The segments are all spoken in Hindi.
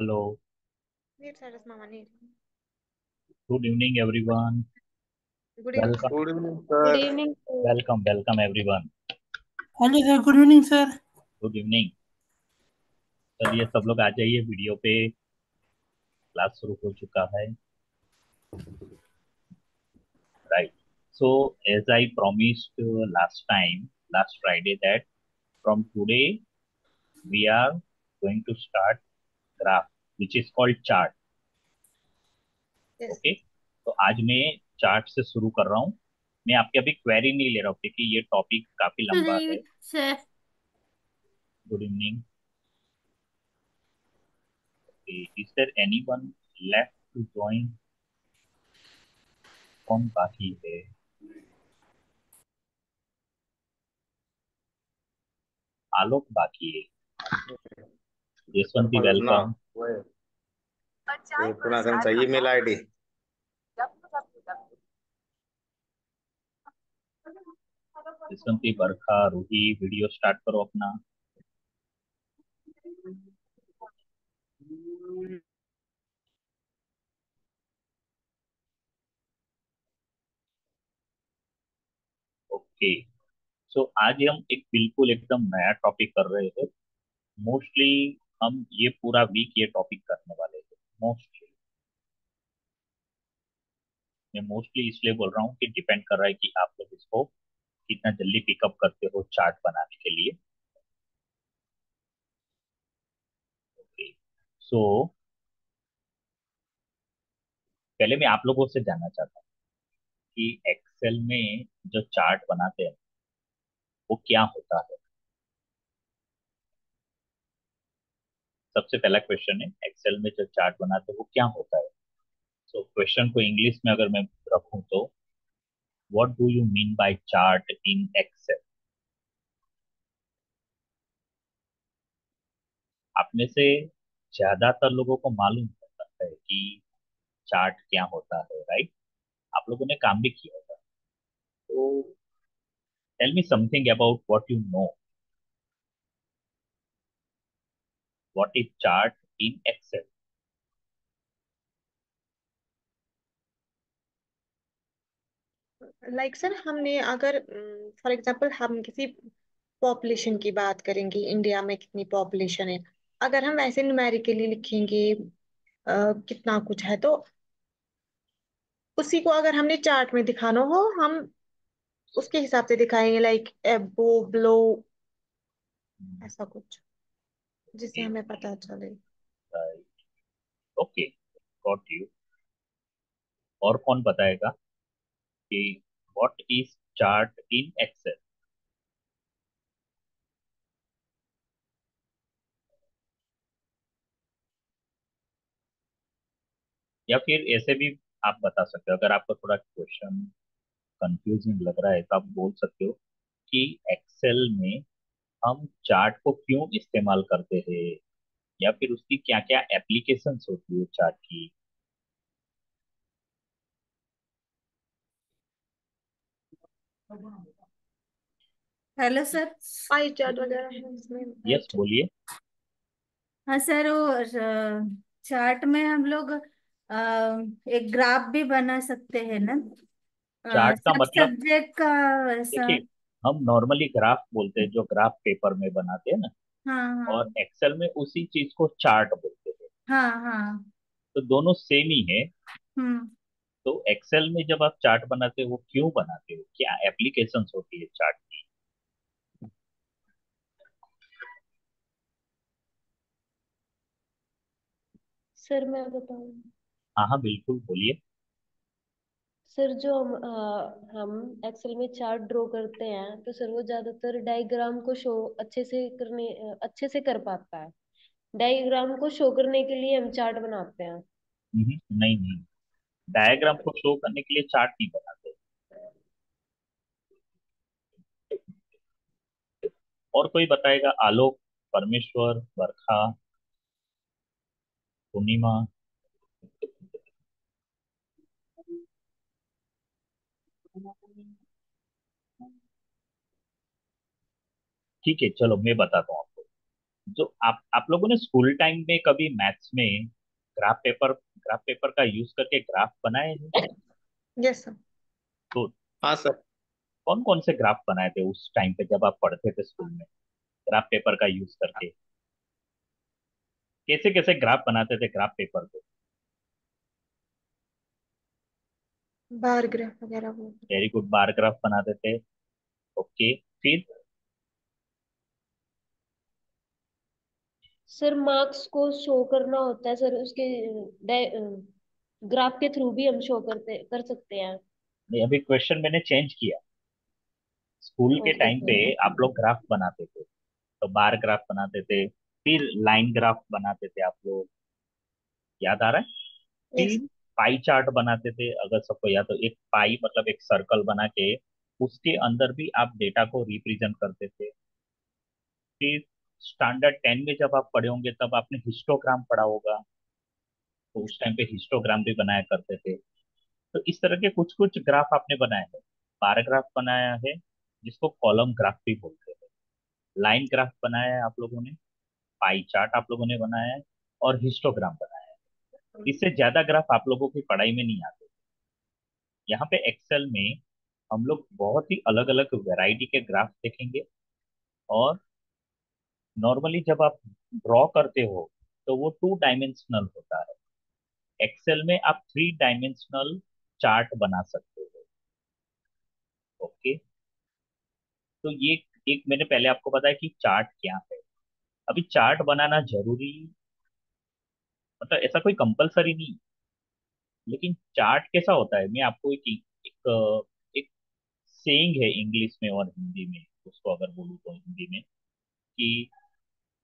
हेलो. नीट सारस मामा नीट. Good evening everyone. Good evening. Welcome. Good evening good sir. Evening sir. Welcome welcome everyone. हाँ जी sir, good evening sir. Good evening. चलिए सब लोग आ जाइए वीडियो पे. क्लास शुरू हो चुका है. Right. So as I promised last time, last Friday, that from today we are going to start graph which is called chart. Yes. Okay. तो आज मैं चार्ट से शुरू कर रहा हूँ. मैं आपके अभी क्वेरी नहीं ले रहा हूँ क्योंकि ये टॉपिक काफी लंबा है. Sunil sir. Good evening. Is there anyone left to join? कौन बाकी है? आलोक बाकी है. जसवंती ना वेलकम. वो है, ये पूरा करना चाहिए मेल आईडी। जसवंती, बरखा, रूही, वीडियो स्टार्ट करो अपना. ओके. सो आज हम एक बिल्कुल एकदम नया टॉपिक कर रहे हैं. मोस्टली हम ये पूरा वीक ये टॉपिक करने वाले हैं. मोस्टली. मैं मोस्टली इसलिए बोल रहा हूँ कि डिपेंड कर रहा है कि आप लोग इसको कितना जल्दी पिकअप करते हो चार्ट बनाने के लिए. ओके. सो पहले मैं आप लोगों से जानना चाहता हूँ कि एक्सेल में जो चार्ट बनाते हैं वो क्या होता है. सबसे पहला क्वेश्चन है, एक्सेल में जो चार्ट बनाते हैं वो क्या होता है. सो क्वेश्चन को इंग्लिश में अगर मैं रखूं तो what do you mean by chart in Excel. आप में से ज्यादातर लोगों को मालूम होता है कि चार्ट क्या होता है, राइट. आप लोगों ने काम भी किया होगा. तो tell me something about what you know. What is chart in Excel? Like sir हमने अगर फॉर एग्जांपल हम किसी पॉपुलेशन की बात करेंगे, इंडिया में कितनी पॉपुलेशन है, अगर हम ऐसे न्यूमेरिकली लिखेंगे कितना कुछ है, तो उसी को अगर हमने चार्ट में दिखाना हो, हम उसके हिसाब से दिखाएंगे, लाइक एबो ब्लो, ऐसा कुछ जिससे हमें पता चले. ओके. Got you. और कौन बताएगा कि what is chart in Excel? या फिर ऐसे भी आप बता सकते हो, अगर आपको थोड़ा क्वेश्चन कंफ्यूजिंग लग रहा है तो आप बोल सकते हो कि एक्सेल में हम चार्ट को क्यों इस्तेमाल करते हैं, या फिर उसकी क्या क्या एप्लीकेशंस होती है चार्ट की. Hello sir. पाई चार्ट वगैरह है इसमें, पाई यस, चार्ट. बोलिए. हाँ सर, वो चार्ट में हम लोग एक ग्राफ भी बना सकते हैं ना। चार्ट का सब मतलब, सब्जेक्ट का वैसा। देखिए, हम नॉर्मली ग्राफ बोलते हैं जो ग्राफ पेपर में बनाते हैं ना. हाँ और हाँ एक्सेल में उसी चीज को चार्ट बोलते हैं. हाँ हाँ। तो दोनों सेम ही है. हम्म। तो एक्सेल में जब आप चार्ट बनाते हो वो क्यों बनाते हो, क्या एप्लीकेशंस होती है चार्ट की? सर मैं बताऊं। हाँ हाँ, बिल्कुल बोलिए. सर जो हम एक्सेल में चार्ट ड्रॉ करते हैं, तो सर वो ज्यादातर डायग्राम को शो अच्छे से कर पाता है। डायग्राम को शो करने के लिए हम चार्ट बनाते हैं। नहीं नहीं, डायग्राम को शो करने के लिए चार्ट नहीं बनाते. और कोई बताएगा? आलोक, परमेश्वर, बरखा, पूर्णिमा. ठीक है, चलो मैं बताता हूँ आपको. जो आप लोगों ने स्कूल टाइम में कभी मैथ्स में ग्राफ पेपर का यूज करके ग्राफ बनाए हैं? Yes sir. तो हाँ सर। कौन कौन से ग्राफ बनाए थे उस टाइम पे जब आप पढ़ते थे स्कूल में, ग्राफ पेपर का यूज करके? कैसे कैसे ग्राफ बनाते थे ग्राफ पेपर पे? बार ग्राफ वगैरह वो। वेरी गुड, बार ग्राफ बनाते थे। ओके, फिर? सर मार्क्स को शो करना होता है सर, उसके ग्राफ के थ्रू भी हम शो कर सकते हैं। नहीं, अभी क्वेश्चन मैंने चेंज किया। स्कूल के ओके टाइम पे सर। आप लोग ग्राफ बनाते थे, तो बार ग्राफ बनाते थे, फिर लाइन ग्राफ बनाते थे आप लोग, याद आ रहा है? यस। फिर पाई चार्ट बनाते थे, अगर सबको याद हो। एक पाई मतलब एक सर्कल बना के उसके अंदर भी आप डेटा को रिप्रेजेंट करते थे। फिर स्टैंडर्ड 10 में जब आप पढ़े होंगे तब आपने हिस्टोग्राम पढ़ा होगा, तो उस टाइम पे हिस्टोग्राम भी बनाया करते थे। तो इस तरह के कुछ कुछ ग्राफ आपने बनाए हैं। बार ग्राफ बनाया है, जिसको कॉलम ग्राफ भी बोलते हैं। लाइन ग्राफ बनाया है आप लोगों ने, पाई चार्ट आप लोगों ने बनाया है, और हिस्टोग्राम बनाया है। इससे ज्यादा ग्राफ आप लोगों की पढ़ाई में नहीं आते। यहाँ पे एक्सेल में हम लोग बहुत ही अलग अलग वैरायटी के ग्राफ देखेंगे। और नॉर्मली जब आप ड्रॉ करते हो तो वो 2 डायमेंशनल होता है। एक्सेल में आप 3 डायमेंशनल चार्ट बना सकते हो। ओके, तो ये एक मैंने पहले आपको बताया कि चार्ट क्या है। अभी चार्ट बनाना जरूरी, मतलब ऐसा कोई कंपलसरी नहीं, लेकिन चार्ट कैसा होता है मैं आपको एक, एक सेइंग है इंग्लिश में और हिंदी में, उसको अगर बोलूँ तो हिंदी में, कि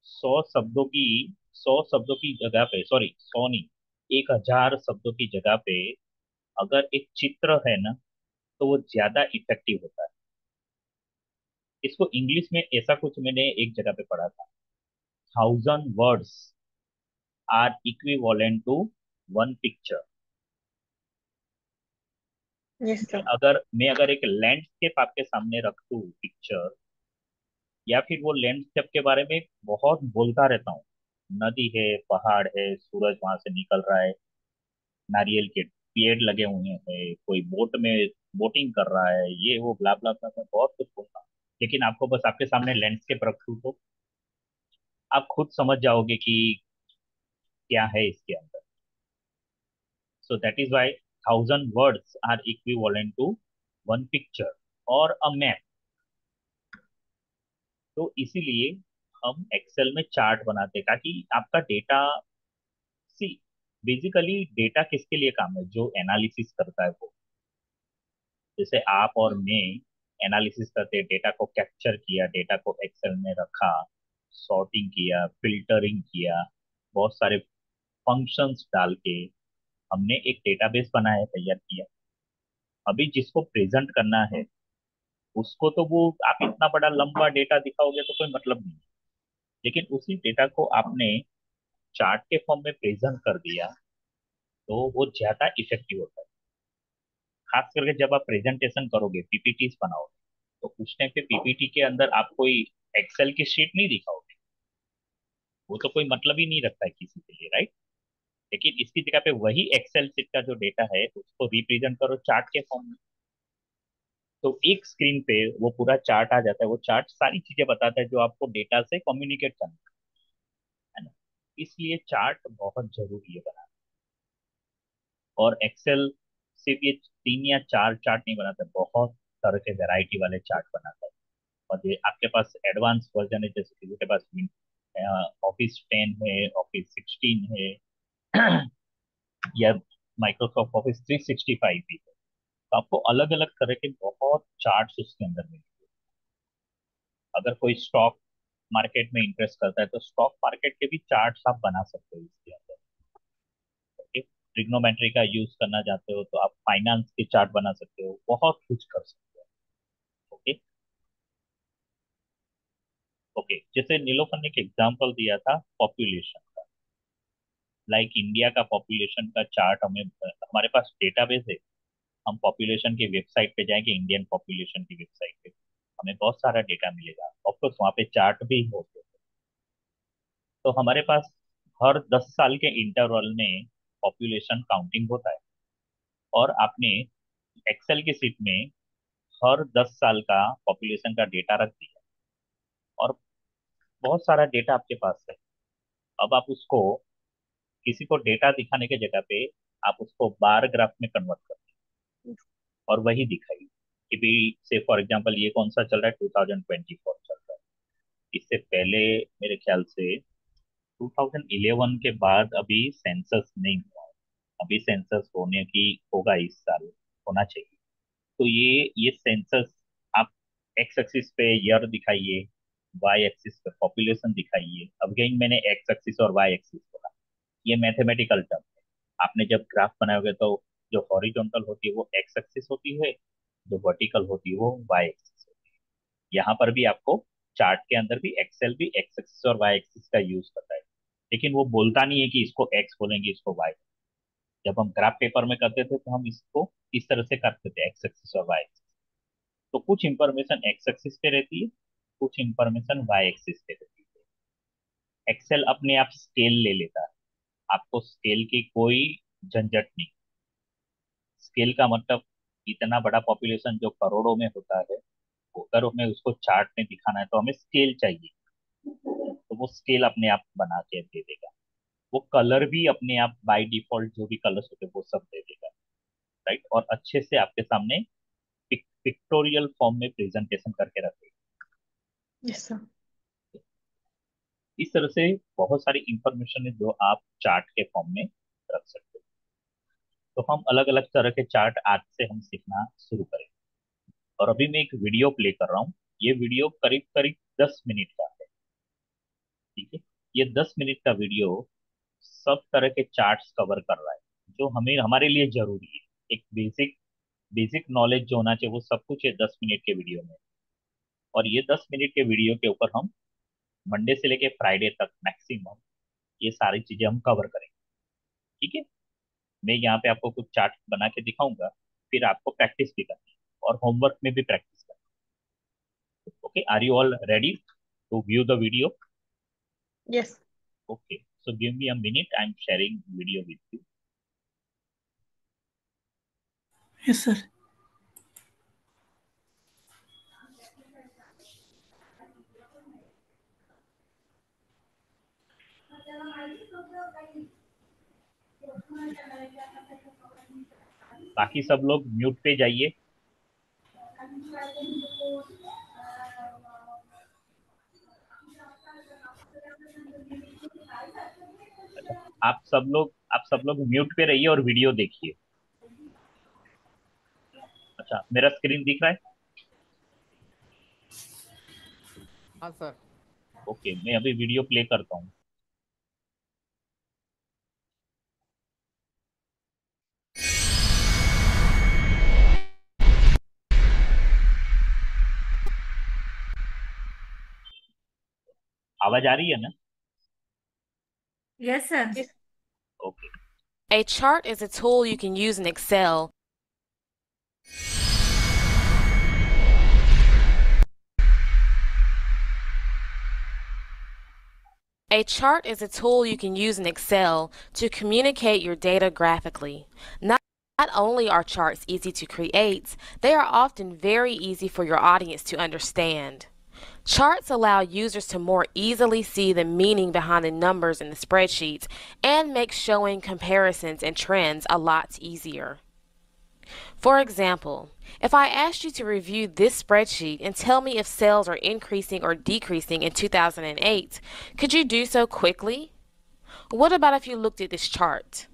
100 शब्दों की जगह पे, सॉरी 100 नहीं, 1000 शब्दों की जगह पे अगर एक चित्र है ना, तो वो ज्यादा इफेक्टिव होता है। इसको इंग्लिश में ऐसा कुछ मैंने एक जगह पे पढ़ा था, 1000 words are equivalent to 1 picture. Yes sir. मैं अगर एक लैंडस्केप आपके सामने रख दूं पिक्चर, या फिर वो लैंडस्केप के बारे में बहुत बोलता रहता हूँ, नदी है, पहाड़ है, सूरज वहां से निकल रहा है, नारियल के पेड़ लगे हुए हैं, कोई बोट में बोटिंग कर रहा है, ये वो ब्ला ब्ला ब्ला, मैं बहुत कुछ बोलता हूँ। लेकिन आपको बस आपके सामने लैंडस्केप रख दूं तो आप खुद समझ जाओगे कि क्या है इसके अंदर। So that is why 1000 words are equivalent to 1 picture और अ मैप। तो इसीलिए हम एक्सेल में चार्ट बनाते हैं, ताकि आपका डेटा, सी, बेसिकली डेटा किसके लिए काम है? जो एनालिसिस करता है वो। जैसे आप और मैं एनालिसिस करते हैं, डेटा को कैप्चर किया, डेटा को एक्सेल में रखा, सॉर्टिंग किया, फिल्टरिंग किया, बहुत सारे फंक्शंस डाल के हमने एक डेटाबेस बनाया, तैयार किया। अभी जिसको प्रेजेंट करना है उसको तो वो आप इतना बड़ा लंबा डेटा दिखाओगे तो कोई मतलब नहीं। लेकिन उसी डेटा को आपने चार्ट के फॉर्म में प्रेजेंट कर दिया तो वो ज्यादा इफेक्टिव होता है। खास करके जब आप प्रेजेंटेशन करोगे, पीपीटी बनाओगे, तो उस टाइम पे पीपीटी के अंदर आप कोई एक्सेल की शीट नहीं दिखाओगे, वो तो कोई मतलब ही नहीं रखता है किसी के लिए, राइट? लेकिन इसकी जगह पे वही एक्सेल शीट का जो डेटा है उसको रिप्रेजेंट करो चार्ट के फॉर्म में। तो एक स्क्रीन पे वो पूरा चार्ट आ जाता है। वो चार्ट सारी चीजें बताता है जो आपको डेटा से कम्युनिकेट करना है ना। इसलिए चार्ट बहुत जरूरी है बनाना। और एक्सेल सिर्फ ये 3 या 4 चार्ट नहीं बनाता, बहुत तरह के वैरायटी वाले चार्ट बनाता है। और ये आपके पास एडवांस वर्जन है, जैसे किसी के पास ऑफिस 10 है, ऑफिस 16 है, या माइक्रोसॉफ्ट ऑफिस 365 भी है। तो आपको अलग अलग तरह के बहुत चार्ट्स उसके अंदर मिलेंगे। अगर कोई स्टॉक मार्केट में इंटरेस्ट करता है तो स्टॉक मार्केट के भी चार्ट्स आप बना सकते हो इसके अंदर। ओके, ट्रिग्नोमेट्री का यूज करना चाहते हो तो आप फाइनेंस के चार्ट बना सकते हो, बहुत कुछ कर सकते हो। ओके। ओके, जैसे नीलोफर ने एक एग्जांपल दिया था पॉपुलेशन का, लाइक इंडिया का पॉपुलेशन का चार्ट हमें, हमारे पास डेटाबेस है। हम पॉपुलेशन की वेबसाइट पे जाएंगे, इंडियन पॉपुलेशन की वेबसाइट पे हमें बहुत सारा डेटा मिलेगा। ऑफकोर्स वहाँ पे चार्ट भी होते हैं। तो हमारे पास हर 10 साल के इंटरवल में पॉपुलेशन काउंटिंग होता है, और आपने एक्सेल की सीट में हर 10 साल का पॉपुलेशन का डेटा रख दिया, और बहुत सारा डेटा आपके पास है। अब आप उसको किसी को डेटा दिखाने के जगह पे आप उसको बार ग्राफ में कन्वर्ट करते हैं और वही दिखाइए कि भी से फॉर एग्जांपल ये कौन सा चल रहा है, 2024 चल रहा है। इससे पहले मेरे ख्याल से 2011 के बाद अभी सेंसस नहीं हुआ है। अभी सेंसस होने की होगा, इस साल होना चाहिए। तो ये सेंसस आप एक्स एक्सिस पे ईयर दिखाइए, वाई एक्सिस पे पॉपुलेशन दिखाइए। अब कहीं मैंने एक्स एक्सिस और वाई एक्सिस बोला, ये मैथमेटिकल टर्म है। आपने जब ग्राफ बनाओगे तो जो हॉरिजॉन्टल होती है वो एक्स एक्सिस होती है, जो वर्टिकल होती है वो वाई एक्सिस होती है। यहाँ पर भी आपको चार्ट के अंदर भी एक्सेल भी एक्स एक्सिस और वाई एक्सिस का यूज करता है, लेकिन वो बोलता नहीं है कि इसको एक्स बोलेंगे इसको वाई। जब हम ग्राफ पेपर में करते थे तो हम इसको इस तरह से करते थे, एक्स एक्सिस और वाई एक्सिस। तो कुछ इंफॉर्मेशन एक्स एक्सिस पे रहती है, कुछ इंफॉर्मेशन वाई एक्सिस पे रहती है। एक्सेल अपने आप स्केल ले लेता है, आपको स्केल की कोई झंझट नहीं। स्केल का मतलब इतना बड़ा पॉपुलेशन जो करोड़ों में होता है, वो अगर हमें उसको चार्ट में दिखाना है तो हमें स्केल चाहिए, तो वो स्केल अपने आप बना के दे देगा। वो कलर भी अपने आप बाय डिफॉल्ट जो भी कलर्स होते हैं वो सब दे देगा, राइट। और अच्छे से आपके सामने पिक्टोरियल फॉर्म में प्रेजेंटेशन करके रखेगा। Yes sir. इस तरह से बहुत सारी इंफॉर्मेशन है जो आप चार्ट के फॉर्म में रख सकते हो। तो हम अलग अलग तरह के चार्ट आज से हम सीखना शुरू करेंगे। और अभी मैं एक वीडियो प्ले कर रहा हूँ। ये वीडियो करीब करीब 10 मिनट का है, ठीक है। ये 10 मिनट का वीडियो सब तरह के चार्ट्स कवर कर रहा है जो हमें हमारे लिए जरूरी है। एक बेसिक बेसिक नॉलेज जो होना चाहिए वो सब कुछ है 10 मिनट के वीडियो में। और ये 10 मिनट के वीडियो के ऊपर हम मंडे से लेके फ्राइडे तक मैक्सिमम ये सारी चीजें हम कवर करेंगे, ठीक है। मैं यहाँ पे आपको कुछ चार्ट बना के दिखाऊंगा, फिर आपको प्रैक्टिस भी करनी है और होमवर्क में भी प्रैक्टिस करनी है। Okay, are you all ready to view the video? Yes. Okay, so give me a minute, I'm sharing video with you. Yes, sir. बाकी सब लोग म्यूट पे जाइए। अच्छा, आप सब लोग म्यूट पे रहिए और वीडियो देखिए। अच्छा, मेरा स्क्रीन दिख रहा है? हाँ सर। ओके, मैं अभी वीडियो प्ले करता हूँ। आवाज आ रही है ना? Yes sir. Okay. A chart is a tool you can use in Excel. A chart is a tool you can use in Excel to communicate your data graphically. Not only are charts easy to create, they are often very easy for your audience to understand. Charts allow users to more easily see the meaning behind the numbers in the spreadsheets and make showing comparisons and trends a lot easier. For example, if I asked you to review this spreadsheet and tell me if sales are increasing or decreasing in 2008, could you do so quickly? What about if you looked at this chart?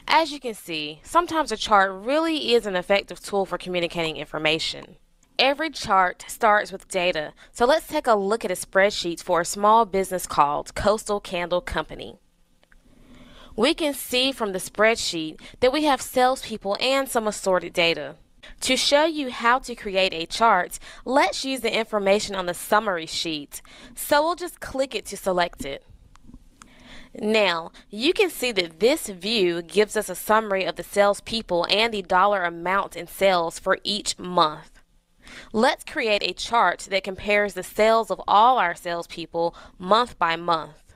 As you can see, sometimes a chart really is an effective tool for communicating information. Every chart starts with data, so let's take a look at a spreadsheet for a small business called Coastal Candle Company. We can see from the spreadsheet that we have salespeople and some assorted data. To show you how to create a chart, let's use the information on the summary sheet. So we'll just click it to select it. Now, you can see that this view gives us a summary of the salespeople and the dollar amount in sales for each month. Let's create a chart that compares the sales of all our salespeople month by month.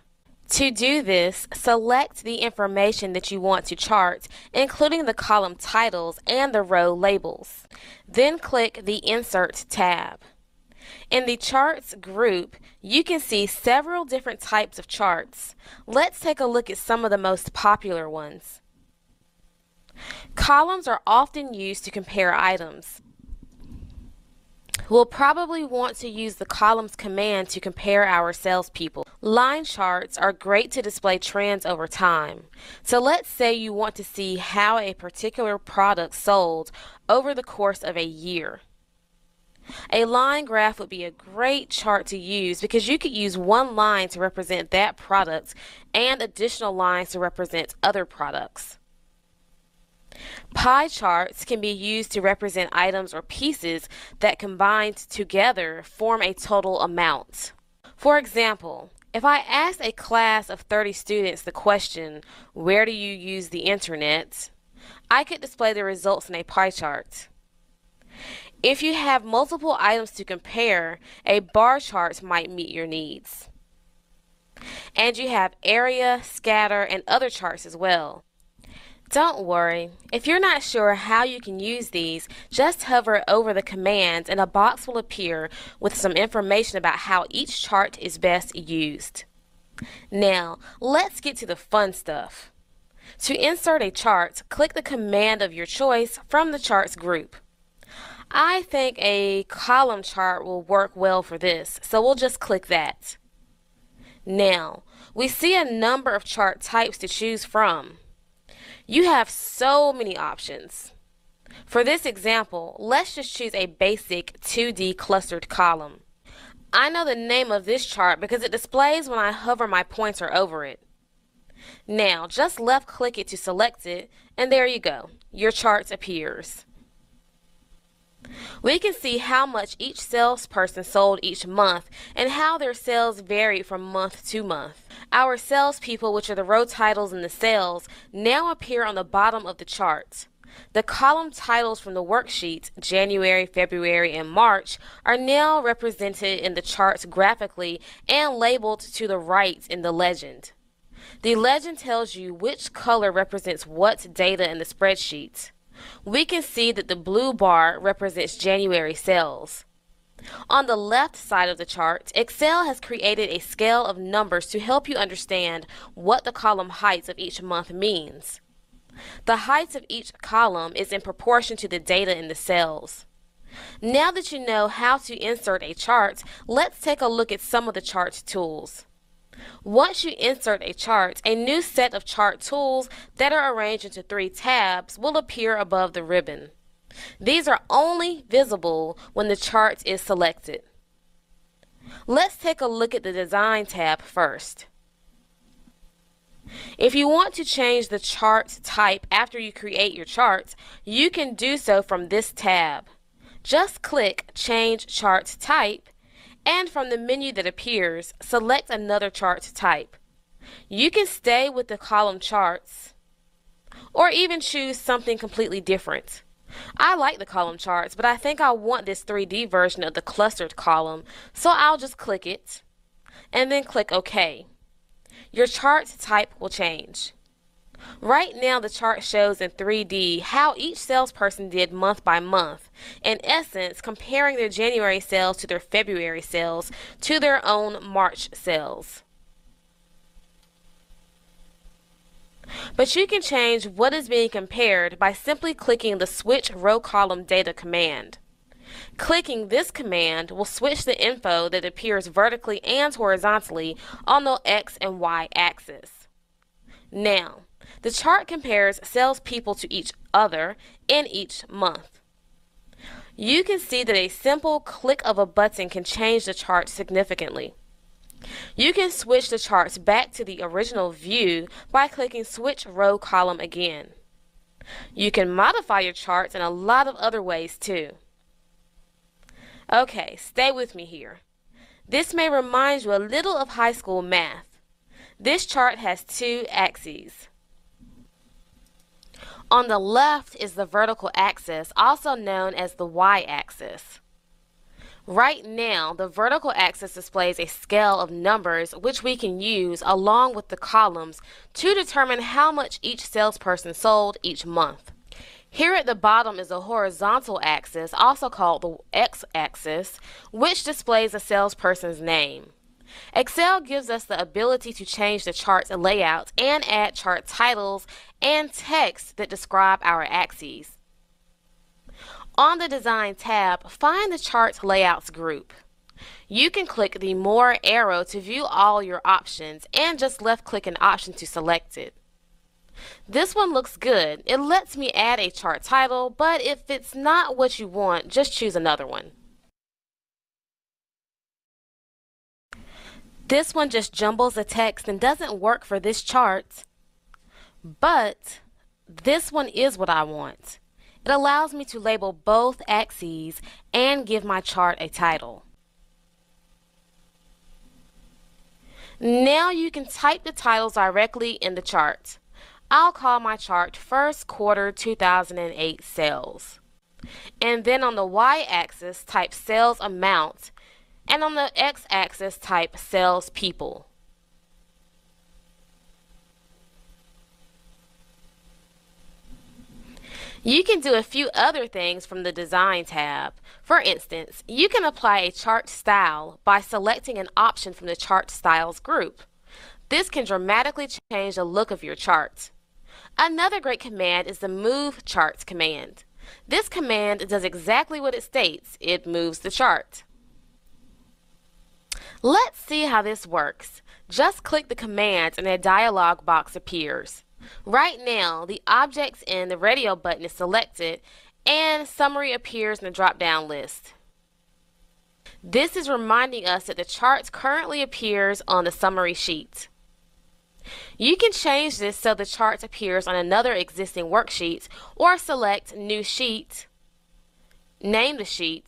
To do this, select the information that you want to chart, including the column titles and the row labels. Then click the Insert tab. In the Charts group, you can see several different types of charts. Let's take a look at some of the most popular ones. Columns are often used to compare items. We'll probably want to use the columns command to compare our salespeople. Line charts are great to display trends over time. So let's say you want to see how a particular product sold over the course of a year. A line graph would be a great chart to use because you could use one line to represent that product and additional lines to represent other products. Pie charts can be used to represent items or pieces that combined together form a total amount. For example, if I ask a class of 30 students the question, "Where do you use the internet?" I could display the results in a pie chart. If you have multiple items to compare, a bar chart might meet your needs. And you have area, scatter, and other charts as well. Don't worry, if you're not sure how you can use these, just hover over the commands and a box will appear with some information about how each chart is best used. Now, let's get to the fun stuff. To insert a chart, click the command of your choice from the Charts group. I think a column chart will work well for this, so we'll just click that. Now, we see a number of chart types to choose from. You have so many options. For this example, let's just choose a basic 2D clustered column. I know the name of this chart because it displays when I hover my pointer over it. Now, just left click it to select it, and there you go. Your chart appears. We can see how much each salesperson sold each month and how their sales varied from month to month. Our salespeople, which are the row titles in the sales, now appear on the bottom of the chart. The column titles from the worksheet, January, February, and March, are now represented in the charts graphically and labeled to the right in the legend. The legend tells you which color represents what data in the spreadsheet. We can see that the blue bar represents January sales. On the left side of the chart, Excel has created a scale of numbers to help you understand what the column heights of each month means. The heights of each column is in proportion to the data in the cells. Now that you know how to insert a chart, let's take a look at some of the chart tools. Once you insert a chart, a new set of chart tools that are arranged into 3 tabs will appear above the ribbon. These are only visible when the chart is selected. Let's take a look at the Design tab first. If you want to change the chart type after you create your chart, you can do so from this tab. Just click Change Chart Type, and from the menu that appears, select another chart type. You can stay with the column charts, or even choose something completely different. I like the column charts, but I think I want this 3D version of the clustered column, so I'll just click it, and then click OK. Your chart type will change. Right now the chart shows in 3D how each salesperson did month by month, in essence comparing their January sales to their February sales to their own March sales. But you can change what is being compared by simply clicking the Switch Row Column Data command. Clicking this command will switch the info that appears vertically and horizontally on the X and Y axis. Now, the chart compares salespeople to each other in each month. You can see that a simple click of a button can change the chart significantly. You can switch the charts back to the original view by clicking Switch Row Column again. You can modify your charts in a lot of other ways too. Okay, stay with me here. This may remind you a little of high school math. This chart has 2 axes. On the left is the vertical axis, also known as the y-axis. Right now, the vertical axis displays a scale of numbers which we can use along with the columns to determine how much each salesperson sold each month. Here at the bottom is a horizontal axis, also called the x-axis, which displays a salesperson's name. Excel gives us the ability to change the chart's layout and add chart titles and text that describe our axes. On the Design tab, find the Chart Layouts group. You can click the More arrow to view all your options and just left-click an option to select it. This one looks good. It lets me add a chart title, but if it's not what you want, just choose another one. This one just jumbles the text and doesn't work for this chart, but this one is what I want. It allows me to label both axes and give my chart a title. Now you can type the titles directly in the chart. I'll call my chart First Quarter 2008 Sales. And then on the y-axis, type sales amount, and on the x-axis, type sales people. You can do a few other things from the Design tab. For instance, you can apply a chart style by selecting an option from the Chart Styles group. This can dramatically change the look of your chart. Another great command is the Move Charts command. This command does exactly what it states. It moves the chart. Let's see how this works. Just click the command and a dialog box appears. Right now, the objects in the radio button is selected and summary appears in the drop-down list. This is reminding us that the chart currently appears on the summary sheet. You can change this so the chart appears on another existing worksheet or select New Sheet, name the sheet,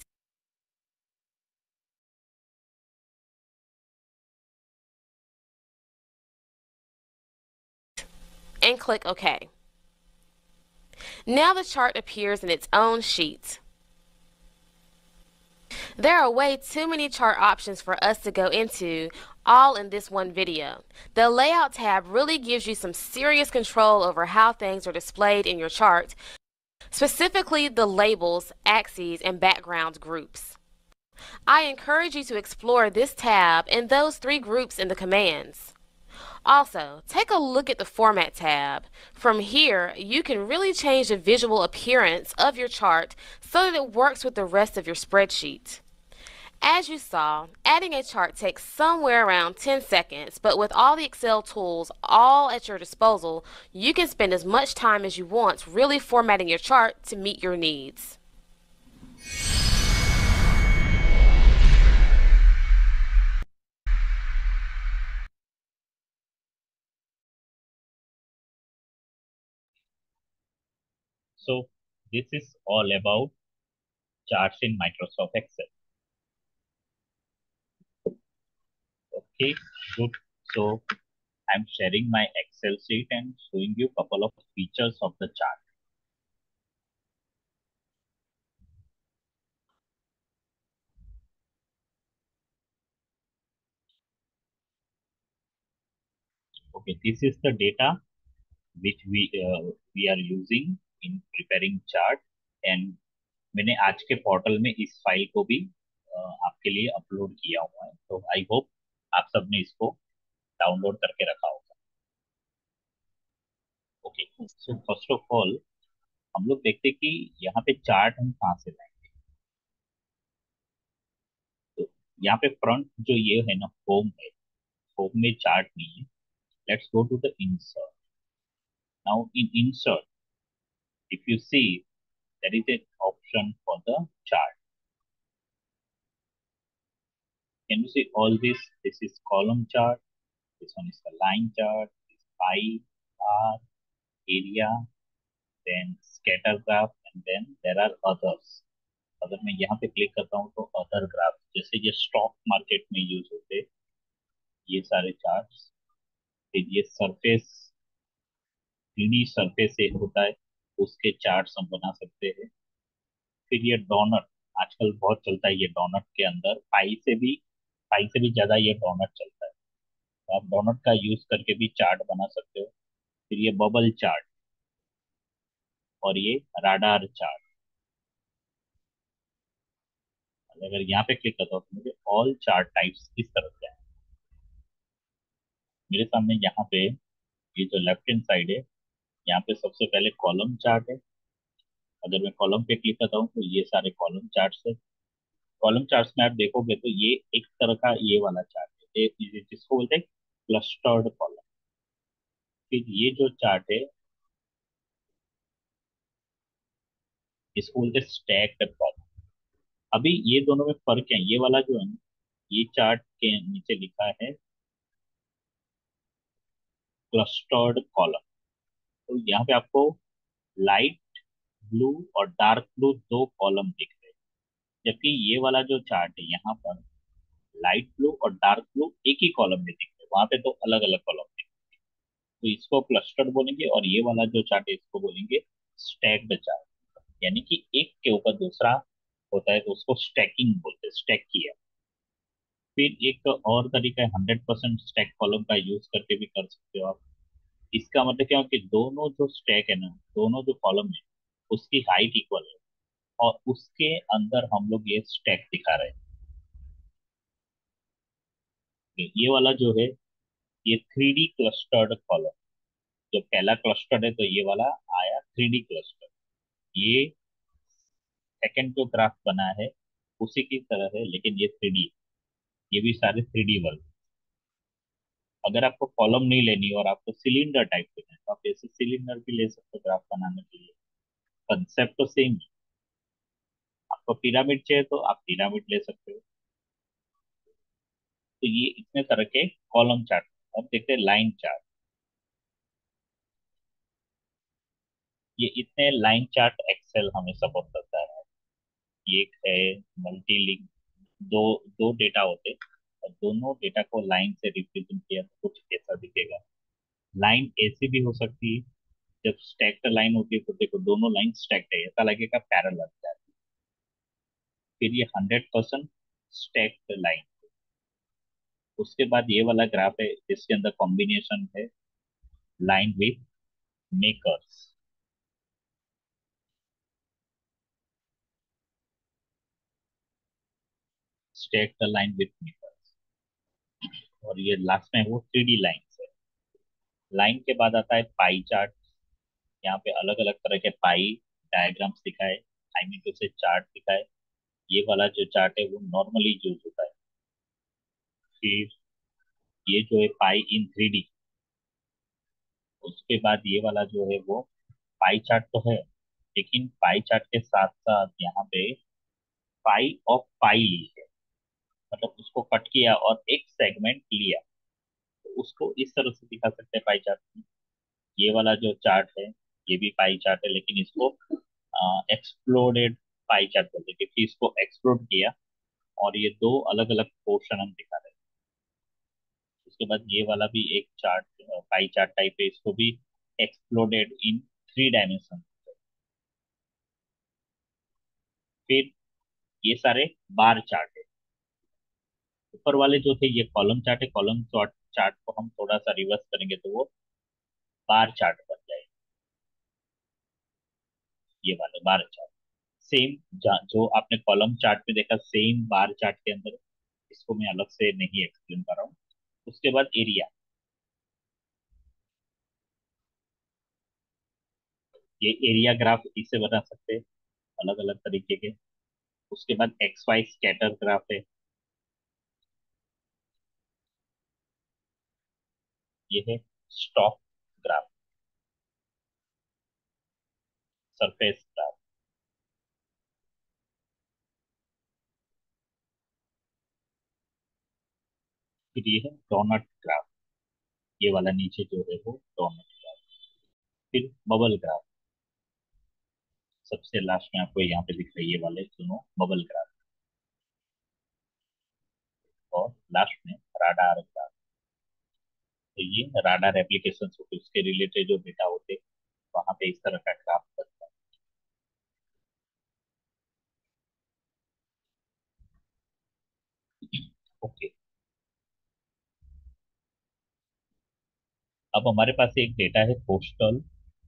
and click OK. Now the chart appears in its own sheet. There are way too many chart options for us to go into, all in this one video. The Layout tab really gives you some serious control over how things are displayed in your chart, specifically the labels, axes, and background groups. I encourage you to explore this tab and those three groups in the commands. Also, take a look at the Format tab. From here, you can really change the visual appearance of your chart so that it works with the rest of your spreadsheet. As you saw, adding a chart takes somewhere around 10 seconds, but with all the Excel tools all at your disposal, you can spend as much time as you want really formatting your chart to meet your needs. So this is all about charts in Microsoft Excel. Okay, good. So I'm sharing my Excel sheet and showing you a couple of features of the chart. Okay, this is the data which we are using in preparing chart, and मैंने आज के पोर्टल में इस फाइल को भी आपके लिए अपलोड किया हुआ है, तो आई होप आप सबने इसको डाउनलोड करके रखा होगा. Okay, so first of all हम लोग देखते हैं कि यहाँ पे चार्ट हम कहाँ से लाएंगे. तो यहाँ पे फ्रंट जो ये है ना, होम है, होम में चार्ट नहीं है. Let's go to the insert. Now in insert if you see, there is an option for the chart. Can you see all this? This is column chart, this one is the line chart, this pie, bar, area, then scatter graph, and then there are others. अगर मैं यहाँ पे क्लिक करता हूँ तो अदर ग्राफ, जैसे ये स्टॉक मार्केट में यूज होते ये सारे चार्ट्स. फिर ये सरफेस, 3D सरफेस एक होता है, उसके चार्ट्स हम बना सकते हैं. फिर ये डोनट, आजकल बहुत चलता है ये डोनट के अंदर, पाई से भी ज्यादा ये डोनट चलता है। तो आप डोनट का यूज करके भी चार्ट बना सकते हो। फिर ये बबल चार्ट और ये राडार चार्ट। अगर यहाँ पे क्लिक करता हूँ तो मुझे ऑल चार्ट टाइप्स इस तरह से आए। मेरे सामने यहाँ पे ये जो लेफ्ट हैंड साइड है, यहाँ पे सबसे पहले कॉलम चार्ट है। अगर मैं कॉलम पे क्लिक करता हूँ तो ये सारे कॉलम चार्ट्स है। कॉलम चार्ट्स में आप देखोगे तो ये एक तरह का ये वाला चार्ट है, जिसको बोलते हैं क्लस्टर्ड कॉलम। फिर ये जो चार्ट है इसको बोलते हैं स्टैक्ड कॉलम। अभी ये दोनों में फर्क है, ये वाला जो है ना, ये चार्ट के नीचे लिखा है क्लस्टर्ड कॉलम। तो यहाँ पे आपको लाइट ब्लू और डार्क ब्लू दो कॉलम दिख रहे हैं, जबकि ये वाला जो चार्ट है यहाँ पर लाइट ब्लू और डार्क ब्लू एक ही कॉलम में दिख रहे हैं, वहां पे तो अलग अलग कॉलम दिख रहे हैं। तो इसको क्लस्टर्ड बोलेंगे, और ये वाला जो चार्ट है इसको बोलेंगे स्टैक्ड चार्ट। यानी कि एक के ऊपर दूसरा होता है तो उसको स्टैकिंग बोलते हैं, स्टैक किया। फिर एक और तरीका है 100% स्टैक कॉलम का यूज करके भी कर सकते हो आप। इसका मतलब क्या है कि दोनों जो स्टैक है ना, दोनों जो कॉलम है उसकी हाइट इक्वल है, और उसके अंदर हम लोग ये स्टैक दिखा रहे हैं। ये वाला जो है ये 3D क्लस्टर्ड कॉलम। जब पहला क्लस्टर्ड है तो ये वाला आया 3D क्लस्टर। ये सेकंड जो ग्राफ बना है उसी की तरह है, लेकिन ये 3D, ये भी सारे 3D वर्ग। अगर आपको कॉलम नहीं लेनी और आपको सिलेंडर टाइप लेना है तो आप ऐसे सिलेंडर भी ले सकते हो ग्राफ बनाने के लिए। कंसेप्ट तो सेम है। आपको पिरामिड चाहिए तो आप पिरामिड ले सकते हो। तो ये इतने तरह के कॉलम चार्ट। अब देखते हैं लाइन चार्ट। ये इतने लाइन चार्ट एक्सेल हमें सपोर्ट करता है। ये एक है मल्टी लिंक, दो दो डेटा होते हैं और दोनों डेटा को लाइन से रिप्रेजेंट किया तो कुछ ऐसा दिखेगा। लाइन ऐसी भी हो सकती है, जब स्टैक्ड लाइन होती है तो देखो दोनों लाइन स्टैक्ड है, ऐसा लगेगा पैरेलल है। फिर ये 100% स्टैक्ड लाइन। उसके बाद ये वाला ग्राफ है जिसके अंदर कॉम्बिनेशन है line with makers. Stacked line with makers. और ये लास्ट में वो 3D लाइन है। लाइन के बाद आता है पाई चार्ट। यहाँ पे अलग अलग तरह के पाई डायग्राम्स दिखाए, आई मीन टू से चार्ट दिखाए। ये वाला जो चार्ट है वो नॉर्मली यूज होता है। फिर ये जो है पाई इन 3D। उसके बाद ये वाला जो है वो पाई चार्ट तो है, लेकिन पाई चार्ट के साथ साथ यहाँ पे पाई ऑफ पाई ली है, मतलब उसको कट किया और एक सेगमेंट लिया। तो उसको इस तरह से दिखा सकते हैं पाई चार्ट में। ये वाला जो चार्ट है ये भी पाई चार्ट है, लेकिन इसको एक्सप्लोडेड पाई चार्ट बोलते हैं, क्योंकि इसको एक्सप्लोड किया और ये दो अलग अलग पोर्शन हम दिखा रहे हैं। उसके बाद ये वाला भी एक चार्ट पाई चार्ट टाइप है, इसको भी एक्सप्लोडेड इन 3 डायमेंशन। फिर ये सारे बार चार्ट है। ऊपर वाले जो थे ये कॉलम चार्ट है, कॉलम चार्ट चार्ट को हम थोड़ा सा रिवर्स करेंगे तो वो बार चार्ट बन जाएगा। ये वाले बार चार्ट सेम जो आपने कॉलम चार्ट में देखा सेम बार चार्ट के अंदर, इसको मैं अलग से नहीं एक्सप्लेन कर रहा हूँ। उसके बाद एरिया, ये एरिया ग्राफ इसे बना सकते हैं अलग अलग तरीके के। उसके बाद एक्स वाई स्कैटर ग्राफ है। ये है स्टॉक ग्राफ, सरफेस ग्राफ। फिर ये है डोनट ग्राफ, ये वाला नीचे जो है वो डोनट ग्राफ। फिर बबल ग्राफ, सबसे लास्ट में आपको यहाँ पे दिख रही है ये वाले दोनों बबल ग्राफ। और लास्ट में राडार ग्राफ। तो ये राडार एप्लीकेशन होते हैं, उसके रिलेटेड जो डेटा होते हैं वहां पे इस तरह का ग्राफ बनता है। ओके, अब हमारे पास एक डेटा है पोस्टल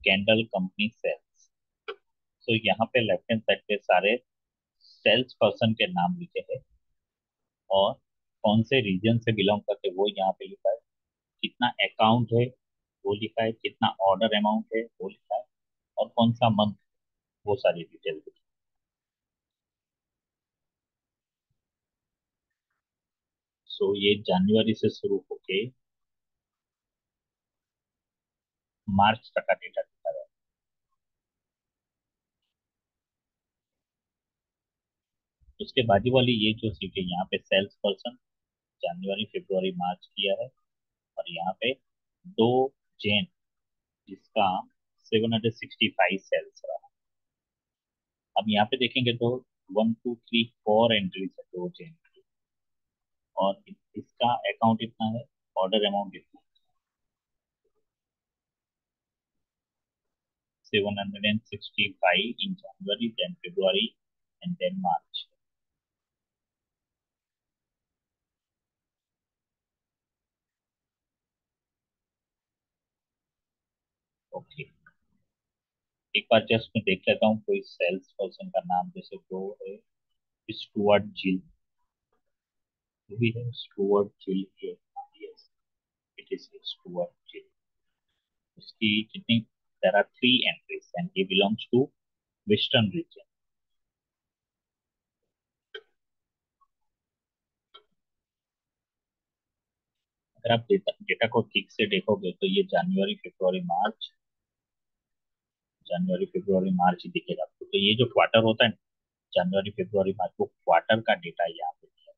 कैंडल कंपनी सेल्स। तो यहाँ पे लेफ्ट हैंड साइड पे सारे सेल्स पर्सन के नाम लिखे हैं और कौन से रीजन से बिलोंग करते हैं वो यहाँ पे लिखा है, कितना अकाउंट है वो लिखा है, कितना ऑर्डर अमाउंट है वो लिखा है, और कौन सा मंथ, वो सारी डिटेल लिखी है। सो ये जनवरी से शुरू होके मार्च तक का डेटा दिखा रहा है। उसके बाजू वाली ये जो सीट है यहाँ पे सेल्स पर्सन जनवरी फरवरी मार्च किया है, और यहाँ पे 2 जैन जिसका 765 सेल्स रहा। अब यहाँ पे देखेंगे तो 1 2 3 4 एंट्रीज है 2 जैन की, और इसका अकाउंट इतना है, ऑर्डर अमाउंट इतना 765 in January, then February and then March. Okay, एक बार जस्ट मैं देख लेता हूँ कोई सेल्स पर्सन का नाम, जैसे वो है स्टुअर्ट जिल, वो भी है स्टुअर्ट जिल है। Yes, it is Stuart Gill. उसकी कितनी, there are 3 entries and he belongs to western region. अगर आप डेटा डेटा को ठीक से देखोगे तो ये जनवरी फरवरी मार्च ही दिखेगा आपको। तो ये जो क्वार्टर होता है जनवरी फरवरी मार्च, वो क्वार्टर का डेटा यहाँ पे दिया है।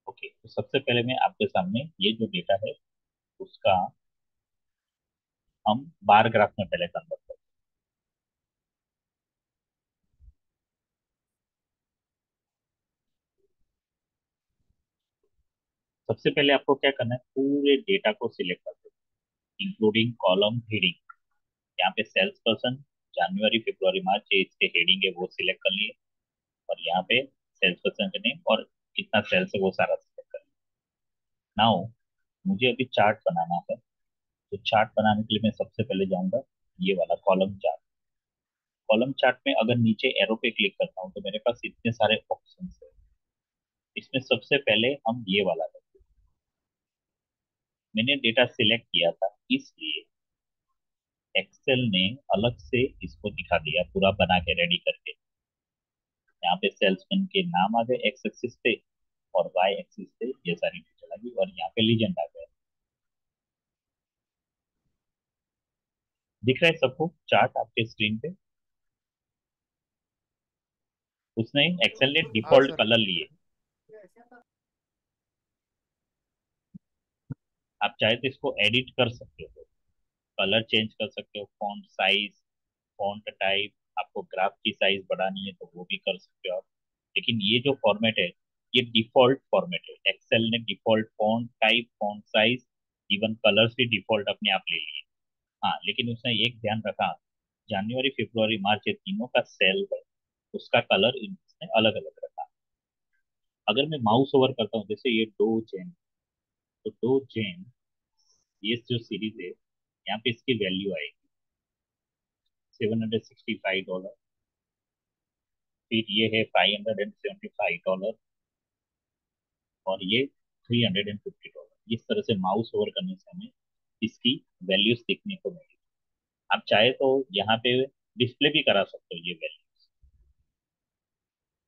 ओके, तो सबसे पहले मैं आपके सामने ये जो डेटा है उसका हम बार ग्राफ में पहले कन्वर्ट करते हैं। सबसे पहले आपको क्या करना है, पूरे डेटा को सिलेक्ट करते हैं इंक्लूडिंग कॉलम हेडिंग। यहाँ पे सेल्स पर्सन जनवरी फरवरी मार्च, ये इसके हेडिंग है वो सिलेक्ट कर लिए, और यहाँ पे सेल्स पर्सन का नेम और कितना सेल्स है वो सारा सिलेक्ट कर लिया। नाउ मुझे अभी चार्ट बनाना है, तो चार्ट बनाने के लिए मैं सबसे पहले जाऊंगा ये वाला कॉलम चार्ट। कॉलम चार्ट में अगर नीचे एरो पे क्लिक करता हूँ तो मेरे पास इतने सारे ऑप्शन है। इसमें सबसे पहले हम ये वाला लेंगे। मैंने डेटा सिलेक्ट किया था इसलिए एक्सेल ने अलग से इसको दिखा दिया, पूरा बना के रेडी करके। यहाँ पे सेल्समैन के नाम आ गए एक्स एक्सिस पे, और वाई एक्सिस पे ये सारी डिटेल आ गई, और यहाँ पे लीजेंड आ गया। दिख रहा है सबको चार्ट आपके स्क्रीन पे? उसने एक्सेल ने हाँ डिफॉल्ट सर। कलर लिए। आप चाहे तो इसको एडिट कर सकते हो, कलर चेंज कर सकते हो, फॉन्ट साइज, फॉन्ट टाइप, आपको ग्राफ की साइज बढ़ानी है तो वो भी कर सकते हो आप। लेकिन ये जो फॉर्मेट है ये डिफॉल्ट फॉर्मेट है। एक्सेल ने default font type, font size, even colours भी डिफॉल्ट अपने आप ले लिए। हाँ, लेकिन उसने एक ध्यान रखा, जनवरी फरवरी मार्च ये तीनों का सेल है, उसका कलर इसने अलग अलग रखा। अगर मैं माउस ओवर करता हूँ, जैसे ये 2 जैन, तो 2 जैन ये जो सीरीज है यहाँ पे इसकी वैल्यू आएगी $765, फिर ये है $575, और ये $350। इस तरह से माउस ओवर करने से हमें इसकी वैल्यूज दिखने को मिलेगी। आप चाहे तो यहाँ पे डिस्प्ले भी करा सकते हो ये वैल्यूज।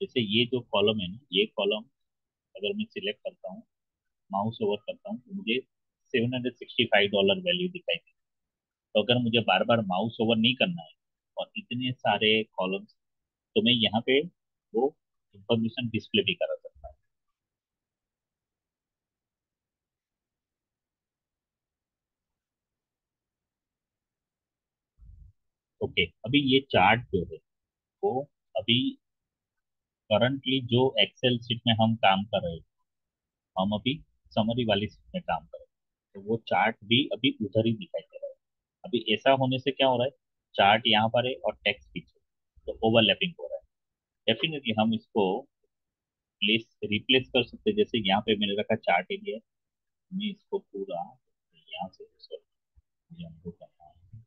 जैसे ये जो कॉलम है ना, ये कॉलम अगर मैं सिलेक्ट करता हूँ, माउस ओवर करता हूँ, तो मुझे $765 वैल्यू दिखाई देगी। तो अगर मुझे बार बार माउस ओवर नहीं करना है और इतने सारे कॉलम्स, तो मैं यहाँ पे वो इंफॉर्मेशन डिस्प्ले भी करा सकता हूँ। ओके, अभी ये चार्ट जो है वो अभी करंटली जो एक्सेल शीट में हम काम कर रहे हैं, हम अभी समरी वाली शीट में काम कर रहे हैं, तो वो चार्ट भी अभी उधर ही दिखाई दे रहा है। अभी ऐसा होने से क्या हो रहा है, चार्ट यहाँ पर है और टेक्स्ट पीछे, तो ओवरलैपिंग हो रहा है। डेफिनेटली हम इसको प्लेस रिप्लेस कर सकते हैं। जैसे यहाँ पे मैंने रखा चार्ट एरिया, मैं इसको पूरा यहाँ से जम्प करना है।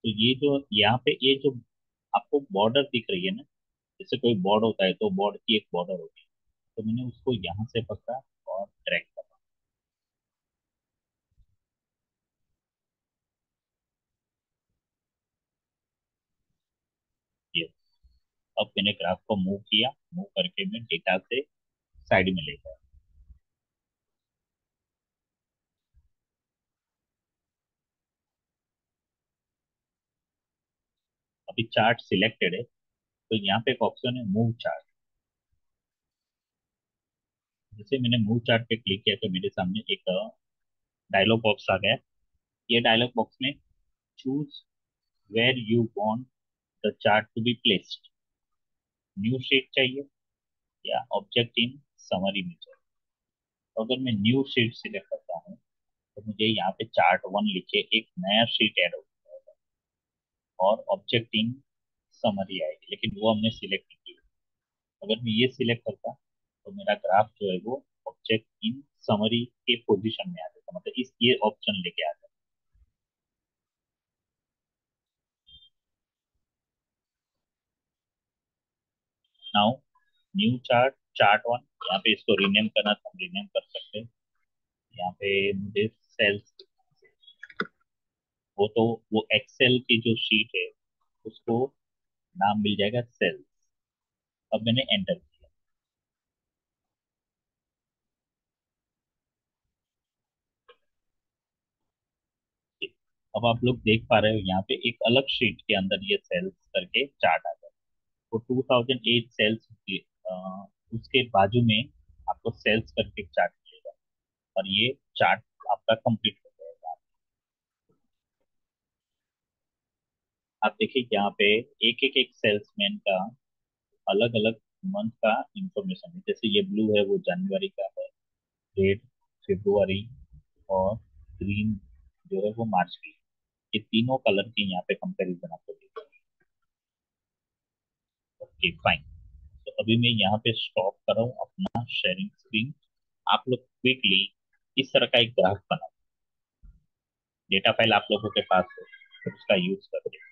तो ये जो यहाँ पे ये जो आपको बॉर्डर दिख रही है ना, जैसे कोई बॉर्ड होता है तो बॉर्ड की एक बॉर्डर होती है, तो मैंने उसको यहाँ से पकड़ा और ट्रैक करा। ये अब मैंने ग्राफ को मूव किया, मूव करके मैं डेटा से साइड में ले गया। अभी चार्ट सिलेक्टेड है, तो यहाँ पे एक ऑप्शन है मूव चार्ट। जैसे मैंने मूव चार्ट पे क्लिक किया तो मेरे सामने एक डायलॉग बॉक्स आ गया। ये डायलॉग बॉक्स में choose where you want the chart to be placed, new sheet चाहिए या ऑब्जेक्ट इन समरी में चाहिए। तो अगर मैं न्यू शीट सिलेक्ट करता हूँ तो मुझे यहाँ पे चार्ट 1 लिखे एक नया शीट ऐड हो जाएगा और ऑब्जेक्ट इन समरी आएगी, लेकिन वो हमने सिलेक्ट नहीं किया। अगर मैं ये सिलेक्ट करता तो मेरा ग्राफ जो है वो ऑब्जेक्ट इन समरी के पोजीशन में आ जाता, मतलब इस ये ऑप्शन लेके आ जाता। नाउ न्यू चार्ट, चार्ट 1, यहाँ पे इसको रीनेम करना तो हम रीनेम कर सकते हैं। यहाँ पे मुझे सेल्स, वो तो वो एक्सेल की जो शीट है उसको नाम मिल जाएगा सेल्स। अब मैंने एंटर किया। अब आप लोग देख पा रहे हो यहाँ पे एक अलग शीट के अंदर ये सेल्स करके चार्ट आ जाए। तो 2008 सेल्स की उसके बाजू में आपको सेल्स करके चार्ट मिलेगा और ये चार्ट आपका कंप्लीट हो जाएगा। आप देखिए यहाँ पे एक एक एक सेल्समैन का अलग अलग मंथ का इंफॉर्मेशन है। जैसे ये ब्लू है वो जनवरी का है, रेड फरवरी और ग्रीन जो है वो मार्च की। ये तीनों कलर की यहाँ पे कंपैरिजन आपको दिख रहा है। Okay fine. तो अभी मैं यहाँ पे स्टॉप कर रहा हूँ अपना शेयरिंग स्क्रीन। आप लोग क्विकली इस तरह का एक ग्राफ बनाओ, डेटा फाइल आप लोगों के पास हो तो उसका यूज करिए।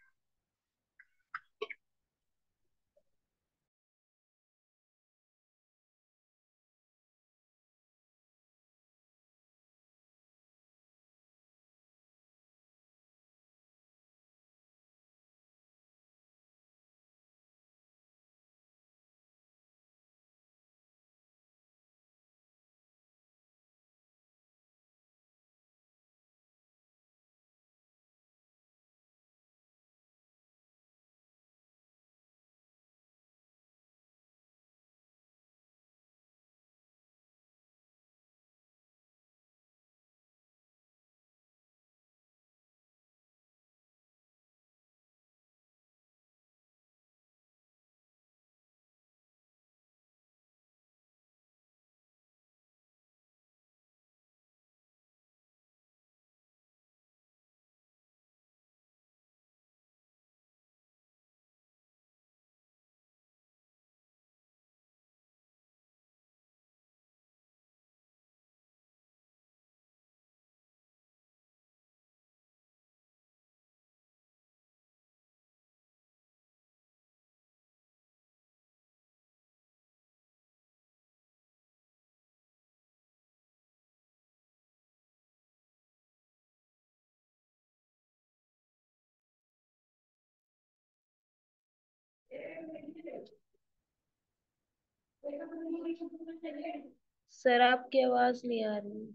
सर आपकी आवाज नहीं आ रही।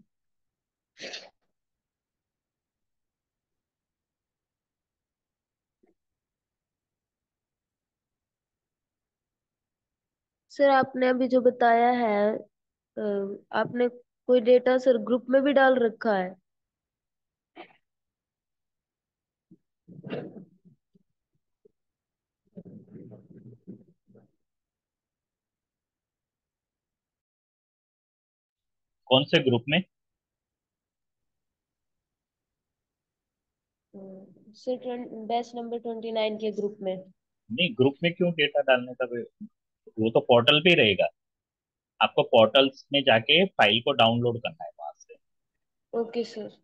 सर आपने अभी जो बताया है आपने कोई डेटा सर ग्रुप में भी डाल रखा है? कौन से ग्रुप में? सर बैच नंबर 29 के ग्रुप में। नहीं, ग्रुप में क्यों डेटा डालने का वो तो पोर्टल पे ही रहेगा। आपको पोर्टल्स में जाके फाइल को डाउनलोड करना है वहां से। Okay sir.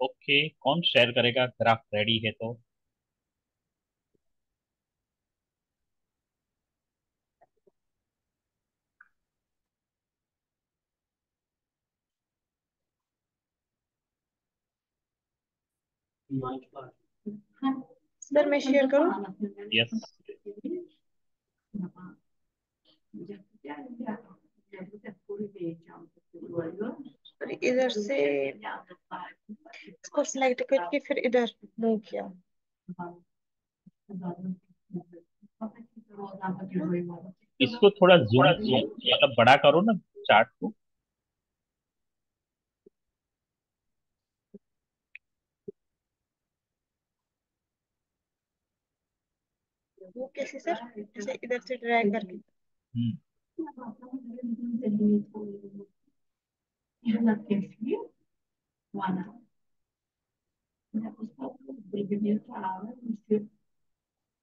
ओके, कौन शेयर करेगा ग्राफ रेडी है तो? सर मैं शेयर करूं? यस। और इधर से इसको सिलेक्ट करके फिर इधर मूव किया। इसको थोड़ा जूम मतलब बड़ा करो ना, चार्ट को। वो कैसे सर? ऐसे इधर से ड्रैग करके। हम्म।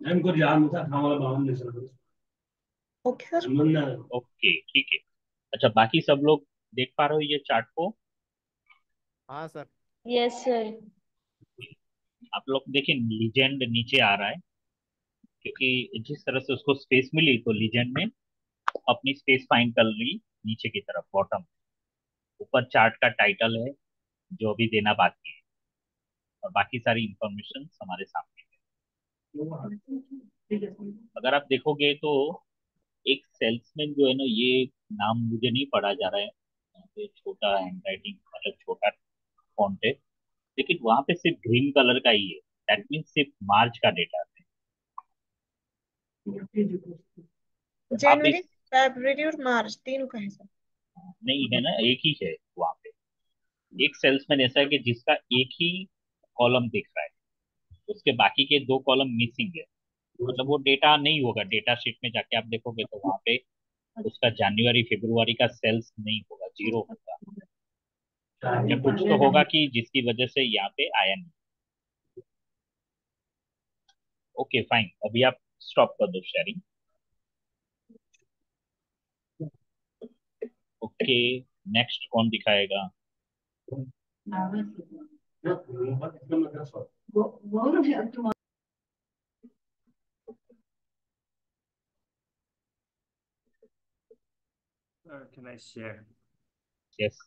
हम को जान था हमारा बावन ने सर ओके सर। समझना ओके, ठीक है। अच्छा, बाकी सब लोग देख पा रहे हो ये चार्ट को? हाँ सर। Yes sir. आप लोग देखिए, लीजेंड नीचे आ रहा है क्योंकि जिस तरह से उसको स्पेस मिली तो लीजेंड ने अपनी स्पेस फाइंड कर ली नीचे की तरफ बॉटम। ऊपर चार्ट का टाइटल है जो अभी देना बाकी है, और बाकी सारी इंफॉर्मेशन हमारे सामने है। अगर आप देखोगे तो एक सेल्समैन जो है ना, ये नाम मुझे नहीं पढ़ा जा रहा है, यहाँ पे छोटा हैंडराइटिंग मतलब छोटा फॉन्ट है, लेकिन वहां पे सिर्फ ग्रीन कलर का ही है। दैट मीन्स सिर्फ मार्च का डेटा है। तो आप जनवरी, इस, फरवरी और मार्च तीनों का है सर। नहीं है ना, एक ही है वहां पे। एक सेल्समैन ऐसा है कि जिसका एक ही कॉलम दिख रहा है, उसके बाकी के दो कॉलम मिसिंग है। मतलब वो डेटा नहीं होगा, डेटा शीट में जाके आप देखोगे तो वहां पे उसका जनवरी फरवरी का सेल्स नहीं होगा, जीरो होगा। या कुछ तो होगा कि जिसकी वजह से यहाँ पे आया नहीं। ओके फाइन, अभी आप स्टॉप कर दो शेयरिंग। ओके, नेक्स्ट कौन दिखाएगा? Can I share? Yes.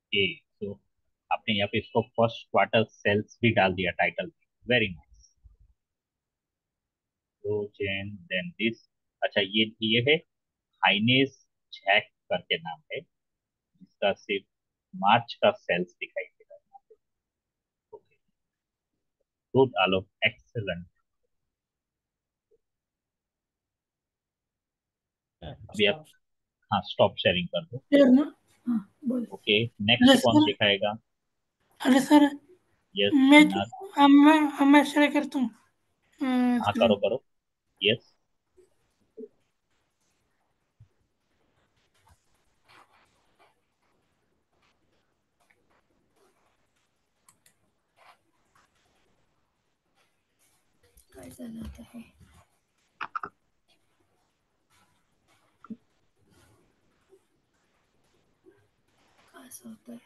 Okay, तो आपने यहाँ पे इसको फर्स्ट क्वार्टर सेल्स भी डाल दिया टाइटल में, वेरी नाइस। तो जैन देन दिस। अच्छा, ये है हाइनेस जैक करके नाम है, जिसका सिर्फ मार्च का सेल्स दिखाई दे रहा है। ओके, गुड आलोक, एक्सेलेंट। अभी आप, हाँ, स्टॉप शेयरिंग कर दो। शेयर ना। हाँ बोल। ओके, अरे नेक्स्ट कौन सर, दिखाएगा? अरे सर, यस मैं निनाद। मैं शेयर करता हूँ हाँ, करो स्क्रीन। करो। यस। कैसा जाता है? कैसा होता है?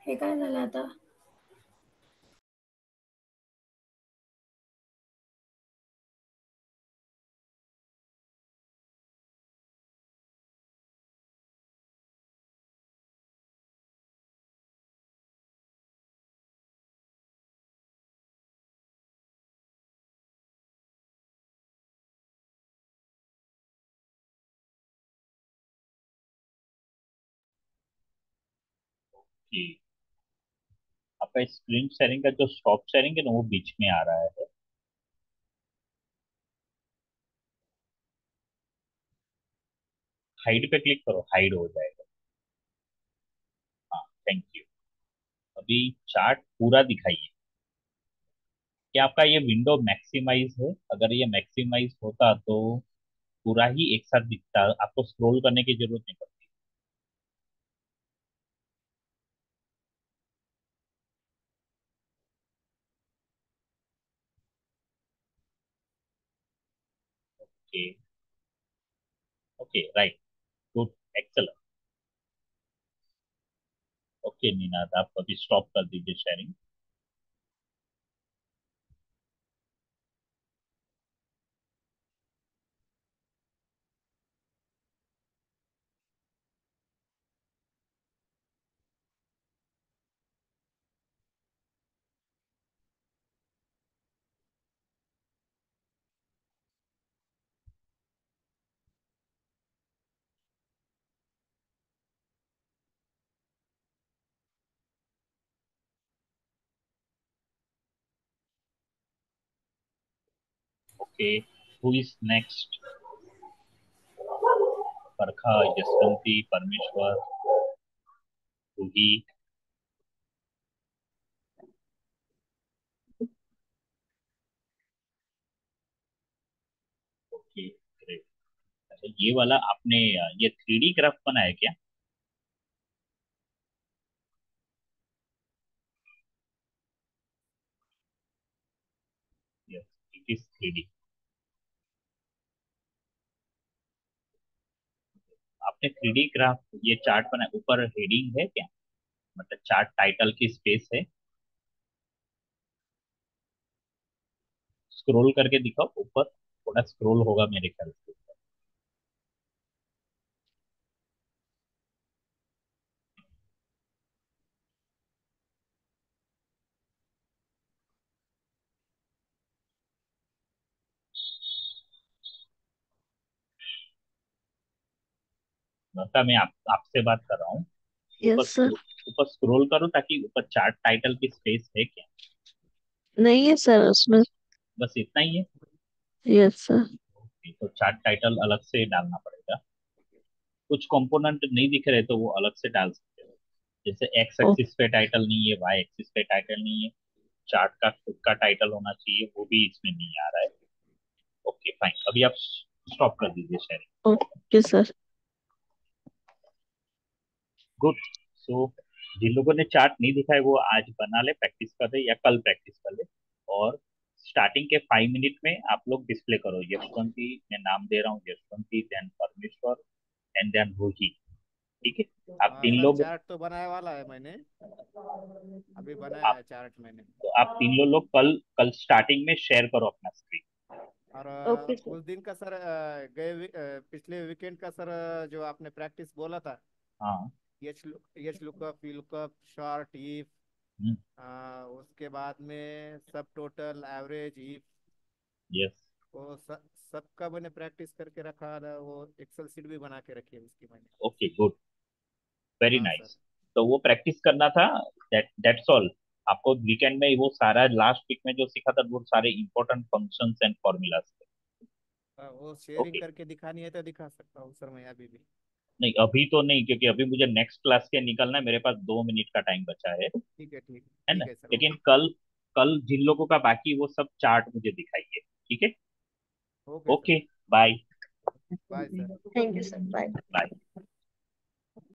हे काय झालं आता? कि आपका स्क्रीन शेयरिंग का जो स्टॉप शेयरिंग है ना, वो बीच में आ रहा है। हाइड पे क्लिक करो, हाइड हो जाएगा। हाँ, थैंक यू। अभी चार्ट पूरा दिखाइए। क्या आपका ये विंडो मैक्सिमाइज है? अगर ये मैक्सिमाइज होता तो पूरा ही एक साथ दिखता, आपको स्क्रॉल करने की जरूरत नहीं पड़ती। Okay. Okay, right, good, excellent. Okay Ninad, आप अभी स्टॉप कर दीजिए sharing. Okay, who is next? परखा, यशवंती, परमेश्वर, रूही। Okay, great. अच्छा, ये वाला आपने ये 3D ग्राफ बनाया क्या? Yes, it is 3D। आपने 3D ग्राफ ये चार्ट बनाया, ऊपर हेडिंग है क्या? मतलब चार्ट टाइटल की स्पेस है? स्क्रॉल करके दिखाओ ऊपर, थोड़ा स्क्रॉल होगा मेरे ख्याल से। ममता, मैं आपसे बात कर रहा हूँ। ऊपर यस सर। ऊपर स्क्रॉल करो ताकि ऊपर चार्ट टाइटल की स्पेस है क्या? नहीं है सर उसमें। बस इतना ही है? Yes sir. तो चार्ट टाइटल अलग से डालना पड़ेगा। कुछ कंपोनेंट नहीं दिख रहे तो वो अलग से डाल सकते हो। जैसे एक्स ओ, एक्सिस पे टाइटल नहीं है, वाई एक्सिस पे टाइटल नहीं है, चार्ट का खुद का टाइटल होना चाहिए, वो भी इसमें नहीं आ रहा है। ओके फाइन, अभी आप स्टॉप कर दीजिए शेयरिंग। Okay sir. गुड। सो जिन लोगों ने चार्ट नहीं दिखाए वो आज बना ले, प्रैक्टिस कर ले, या कल प्रैक्टिस कर ले। और स्टार्टिंग के 5 मिनट में आप लोग डिस्प्ले करो, यशवंती, मैं नाम दे रहा हूँ, यशवंती, देन परमेश्वर, एंड देन रोही। ठीक है? आप हाँ तीन सर, लोग, चार्ट तो बनाया वाला है मैंने, अभी बनाया है चार्ट मैंने। तो आप तीनों लोग कल कल स्टार्टिंग में शेयर करो अपना स्क्रीन। और ओके सर। उस दिन का सर, पिछले वीकेंड का सर, जो आपने प्रैक्टिस बोला था, हाँ। H lookup, V lookup, short, if, hmm. उसके बाद में सब टोटल, एवरेज, इफ, यस। वो सबका मैंने प्रैक्टिस करके रखा था। वो एक्सेल शीट भी बना के रखी है उसकी मैंने। ओके गुड, वेरी हाँ सर। नाइस। तो वो प्रैक्टिस करना था, दैट्स ऑल। आपको वीकेंड में वो सारा लास्ट वीक में जो सीखा था वो सारे इंपॉर्टेंट फंक्शंस एंड फॉर्मूलाज थे। वो शेयरिंग ओके। करके दिखानी है तो दिखा सकता हूँ सर मैं अभी भी। नहीं अभी तो नहीं, क्योंकि अभी मुझे नेक्स्ट क्लास के निकलना है, मेरे पास 2 मिनट का टाइम बचा ठीक है, ठीक है ना? ठीक है सर, लेकिन ओके। कल कल जिन लोगों का बाकी वो सब चार्ट मुझे दिखाइए। ठीक है? Okay sir. Okay. Bye. Bye sir. Thank you sir, bye. Bye.